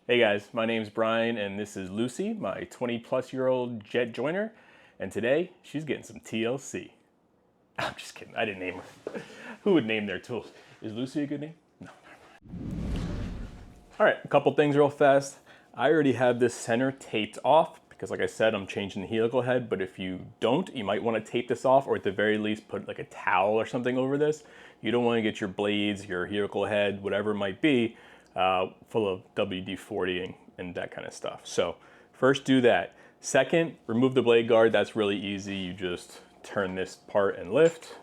Hey guys, my name's Brian and this is Lucy, my 20-plus-year-old jet joiner, and today she's getting some TLC. I'm just kidding, I didn't name her. Who would name their tools? Is Lucy a good name? No. All right, a couple things real fast. I already have this center taped off because like I said, I'm changing the helical head, but if you don't, you might want to tape this off or at the very least put like a towel or something over this. You don't want to get your blades, your helical head, whatever it might be, full of WD-40 and that kind of stuff. So first do that. Second, remove the blade guard. That's really easy. You just turn this part and lift.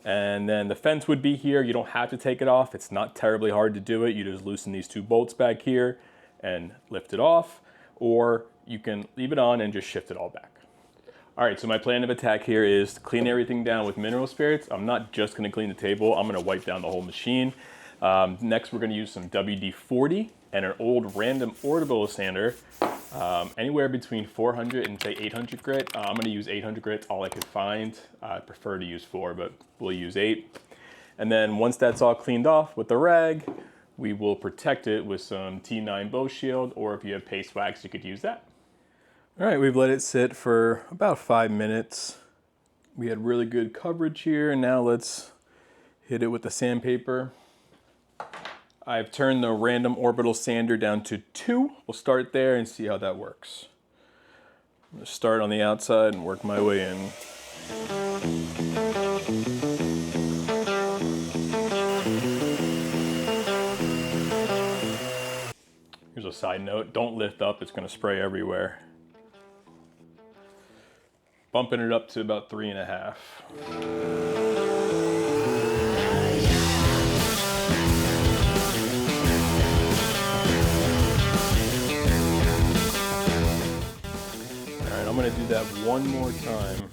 And then the fence would be here. You don't have to take it off. It's not terribly hard to do it. You just loosen these two bolts back here and lift it off, or you can leave it on and just shift it all back. All right, so my plan of attack here is to clean everything down with mineral spirits. I'm not just gonna clean the table, I'm gonna wipe down the whole machine. Next, we're gonna use some WD-40 and an old random orbital sander, anywhere between 400 and say 800 grit. I'm gonna use 800 grit, all I could find. I prefer to use 4, but we'll use 8. And then once that's all cleaned off with the rag, we will protect it with some T9 Bow Shield, or if you have paste wax, you could use that. All right, we've let it sit for about 5 minutes. We had really good coverage here, and now let's hit it with the sandpaper. I've turned the random orbital sander down to 2. We'll start there and see how that works. I'm gonna start on the outside and work my way in. Here's a side note, don't lift up, it's gonna spray everywhere. Bumping it up to about 3.5. All right, I'm gonna do that one more time.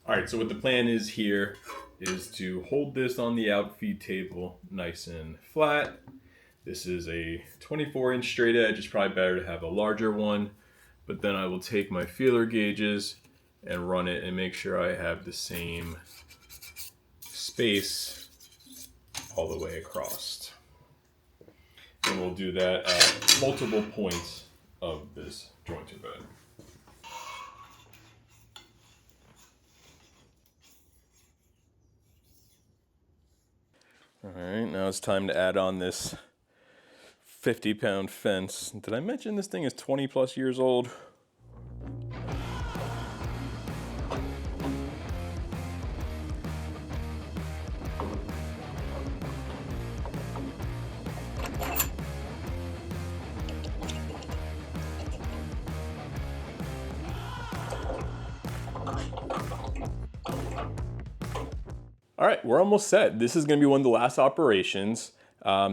All right, so what the plan is here is to hold this on the outfeed table nice and flat. This is a 24-inch straight edge. It's probably better to have a larger one, but then I will take my feeler gauges and run it and make sure I have the same space all the way across. And we'll do that at multiple points of this jointer bed. All right, now it's time to add on this 50-pound fence. Did I mention this thing is 20 plus years old? All right, we're almost set. This is gonna be one of the last operations.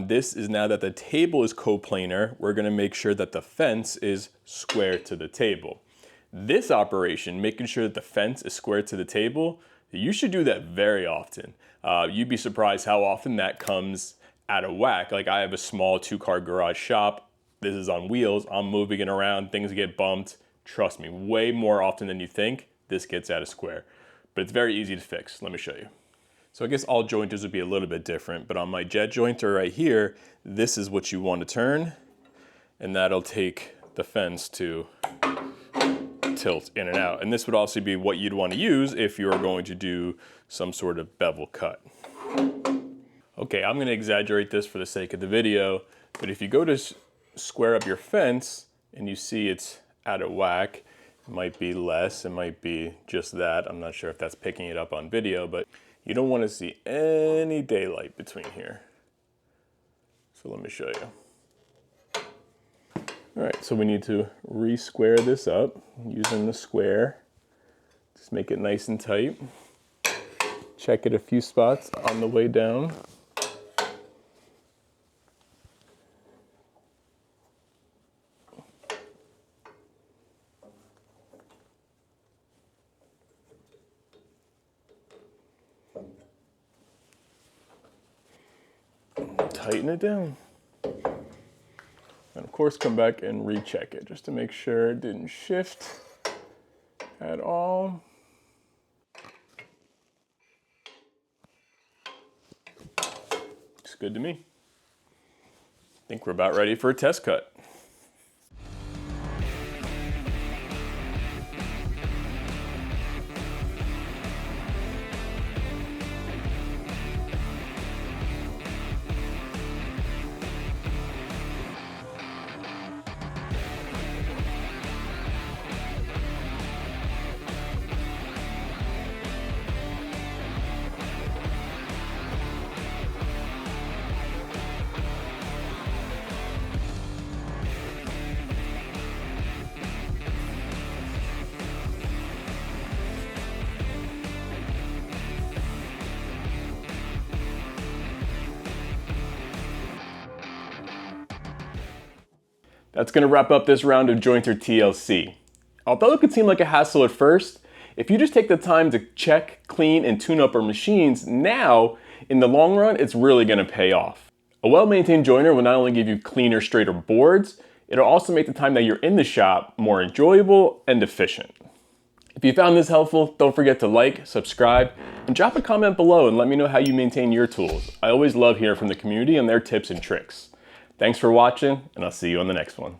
This is now that the table is coplanar, we're gonna make sure that the fence is square to the table. This operation, making sure that the fence is square to the table, you should do that very often. You'd be surprised how often that comes out of whack. Like I have a small 2-car garage shop. This is on wheels, I'm moving it around, things get bumped. Trust me, way more often than you think, this gets out of square. But it's very easy to fix, let me show you. So I guess all jointers would be a little bit different, but on my jet jointer right here, this is what you want to turn, and that'll take the fence to tilt in and out. And this would also be what you'd want to use if you're going to do some sort of bevel cut. Okay, I'm gonna exaggerate this for the sake of the video, but if you go to square up your fence and you see it's out of whack, it might be less, it might be just that. I'm not sure if that's picking it up on video, but you don't wanna see any daylight between here. So let me show you. All right, so we need to re-square this up using the square. Just make it nice and tight. Check it a few spots on the way down. Tighten it down. And of course, come back and recheck it just to make sure it didn't shift at all. Looks good to me. I think we're about ready for a test cut. That's going to wrap up this round of Jointer TLC. Although it could seem like a hassle at first, if you just take the time to check, clean, and tune up our machines now, in the long run, it's really going to pay off. A well-maintained joiner will not only give you cleaner, straighter boards, it'll also make the time that you're in the shop more enjoyable and efficient. If you found this helpful, don't forget to like, subscribe, and drop a comment below and let me know how you maintain your tools. I always love hearing from the community and their tips and tricks. Thanks for watching, and I'll see you on the next one.